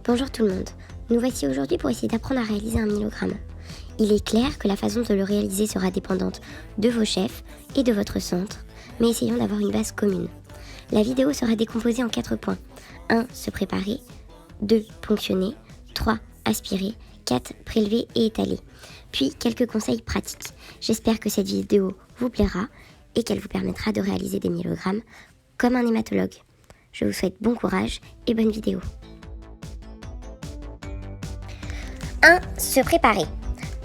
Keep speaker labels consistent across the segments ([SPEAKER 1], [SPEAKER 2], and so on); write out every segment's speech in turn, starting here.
[SPEAKER 1] Bonjour tout le monde, nous voici aujourd'hui pour essayer d'apprendre à réaliser un myelogramme. Il est clair que la façon de le réaliser sera dépendante de vos chefs et de votre centre, mais essayons d'avoir une base commune. La vidéo sera décomposée en 4 points. 1. Se préparer. 2. Ponctionner. 3. Aspirer. 4. Prélever et étaler. Puis quelques conseils pratiques. J'espère que cette vidéo vous plaira et qu'elle vous permettra de réaliser des myélogrammes comme un hématologue. Je vous souhaite bon courage et bonne vidéo. 1. Se préparer.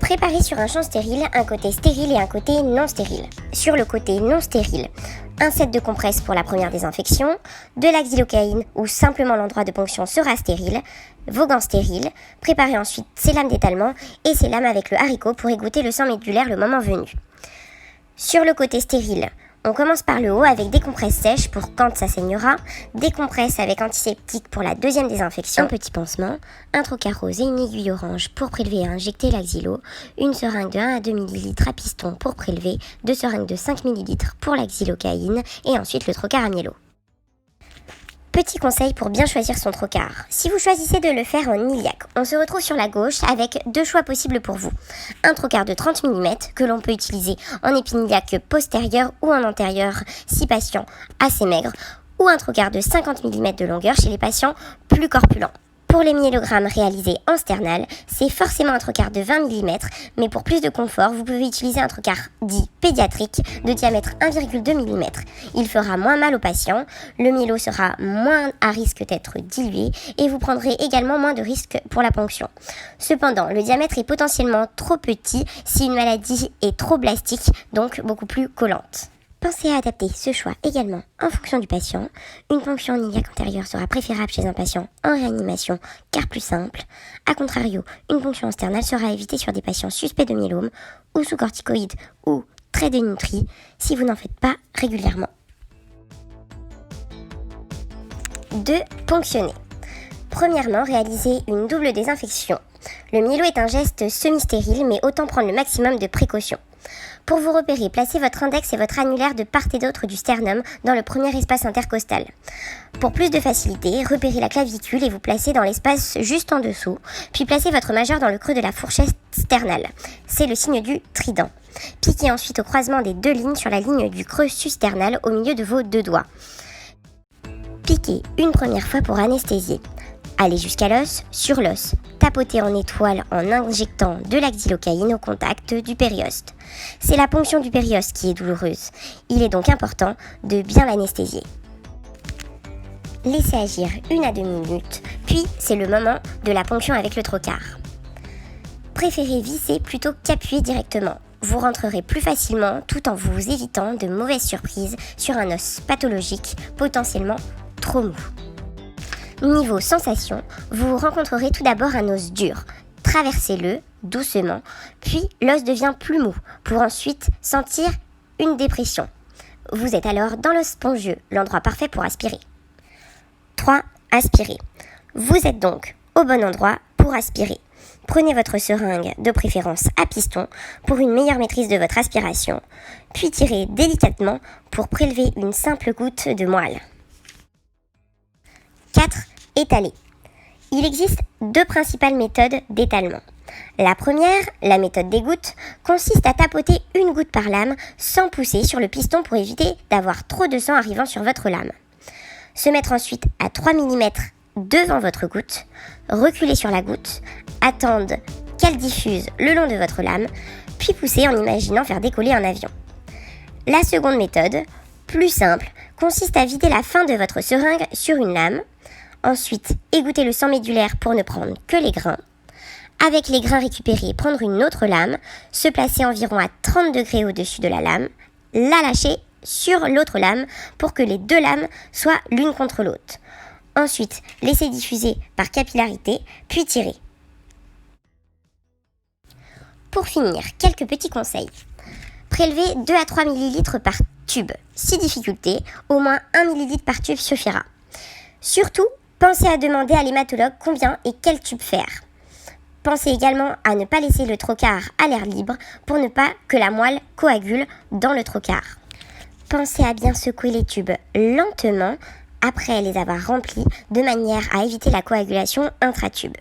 [SPEAKER 1] Préparer sur un champ stérile un côté stérile et un côté non stérile. Sur le côté non stérile, un set de compresses pour la première désinfection, de la xylocaïne où simplement l'endroit de ponction sera stérile, vos gants stériles, préparez ensuite ces lames d'étalement et ces lames avec le haricot pour égoutter le sang médulaire le moment venu. Sur le côté stérile, on commence par le haut avec des compresses sèches pour quand ça saignera, des compresses avec antiseptique pour la deuxième désinfection, un petit pansement, un trocar rose et une aiguille orange pour prélever et injecter la xylo, une seringue de 1 à 2 ml à piston pour prélever, 2 seringues de 5 ml pour la xylocaïne et ensuite le trocar à myélo. Petit conseil pour bien choisir son trocar. Si vous choisissez de le faire en iliaque, on se retrouve sur la gauche avec 2 choix possibles pour vous. Un trocar de 30 mm que l'on peut utiliser en épiniliaque postérieur ou en antérieur si patient assez maigre, ou un trocar de 50 mm de longueur chez les patients plus corpulents. Pour les myélogrammes réalisés en sternal, c'est forcément un trocar de 20 mm, mais pour plus de confort, vous pouvez utiliser un trocar dit pédiatrique de diamètre 1,2 mm. Il fera moins mal aux patients, le myélo sera moins à risque d'être dilué et vous prendrez également moins de risques pour la ponction. Cependant, le diamètre est potentiellement trop petit si une maladie est trop blastique, donc beaucoup plus collante. Pensez à adapter ce choix également en fonction du patient. Une ponction en iliaque antérieure sera préférable chez un patient en réanimation car plus simple. A contrario, une ponction en sternal sera évitée sur des patients suspects de myélome ou sous corticoïdes ou très dénutris si vous n'en faites pas régulièrement. 2. Ponctionner. Premièrement, réaliser une double désinfection. Le myélo est un geste semi-stérile, mais autant prendre le maximum de précautions. Pour vous repérer, placez votre index et votre annulaire de part et d'autre du sternum dans le premier espace intercostal. Pour plus de facilité, repérez la clavicule et vous placez dans l'espace juste en dessous, puis placez votre majeur dans le creux de la fourchette sternale. C'est le signe du trident. Piquez ensuite au croisement des 2 lignes sur la ligne du creux susternal au milieu de vos 2 doigts. Piquez une première fois pour anesthésier. Allez jusqu'à l'os, sur l'os. Tapotez en étoile en injectant de la xylocaïne au contact du périoste. C'est la ponction du périoste qui est douloureuse. Il est donc important de bien l'anesthésier. Laissez agir 1 à 2 minutes, puis c'est le moment de la ponction avec le trocar. Préférez visser plutôt qu'appuyer directement. Vous rentrerez plus facilement tout en vous évitant de mauvaises surprises sur un os pathologique potentiellement trop mou. Niveau sensation, vous rencontrerez tout d'abord un os dur. Traversez-le doucement, puis l'os devient plus mou pour ensuite sentir une dépression. Vous êtes alors dans l'os spongieux, l'endroit parfait pour aspirer. 3. Aspirer. Vous êtes donc au bon endroit pour aspirer. Prenez votre seringue, de préférence à piston, pour une meilleure maîtrise de votre aspiration, puis tirez délicatement pour prélever une simple goutte de moelle. 4. Étaler. Il existe 2 principales méthodes d'étalement. La première, la méthode des gouttes, consiste à tapoter une goutte par lame sans pousser sur le piston pour éviter d'avoir trop de sang arrivant sur votre lame. Se mettre ensuite à 3 mm devant votre goutte, reculer sur la goutte, attendre qu'elle diffuse le long de votre lame, puis pousser en imaginant faire décoller un avion. La seconde méthode, plus simple, consiste à vider la fin de votre seringue sur une lame. Ensuite, égoutter le sang médulaire pour ne prendre que les grains. Avec les grains récupérés, prendre une autre lame, se placer environ à 30 degrés au-dessus de la lame, la lâcher sur l'autre lame pour que les 2 lames soient l'une contre l'autre. Ensuite, laisser diffuser par capillarité, puis tirer. Pour finir, quelques petits conseils. Prélevez 2 à 3 ml par tube. Si difficulté, au moins 1 ml par tube suffira. Surtout, pensez à demander à l'hématologue combien et quel tube faire. Pensez également à ne pas laisser le trocar à l'air libre pour ne pas que la moelle coagule dans le trocar. Pensez à bien secouer les tubes lentement après les avoir remplis de manière à éviter la coagulation intratube.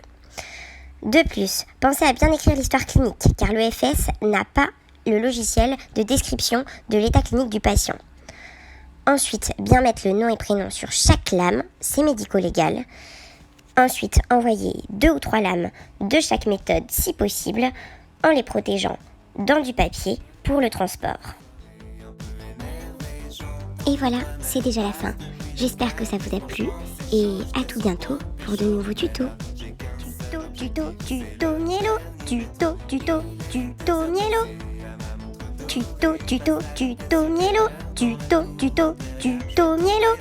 [SPEAKER 1] De plus, pensez à bien écrire l'histoire clinique car l'EFS n'a pas le logiciel de description de l'état clinique du patient. Ensuite, bien mettre le nom et prénom sur chaque lame, c'est médico-légal. Ensuite, envoyer 2 ou 3 lames de chaque méthode si possible en les protégeant dans du papier pour le transport. Et voilà, c'est déjà la fin. J'espère que ça vous a plu et à tout bientôt pour de nouveaux tutos. Tuto mielo, tuto mielo. Tuto mielo, tuto mielo.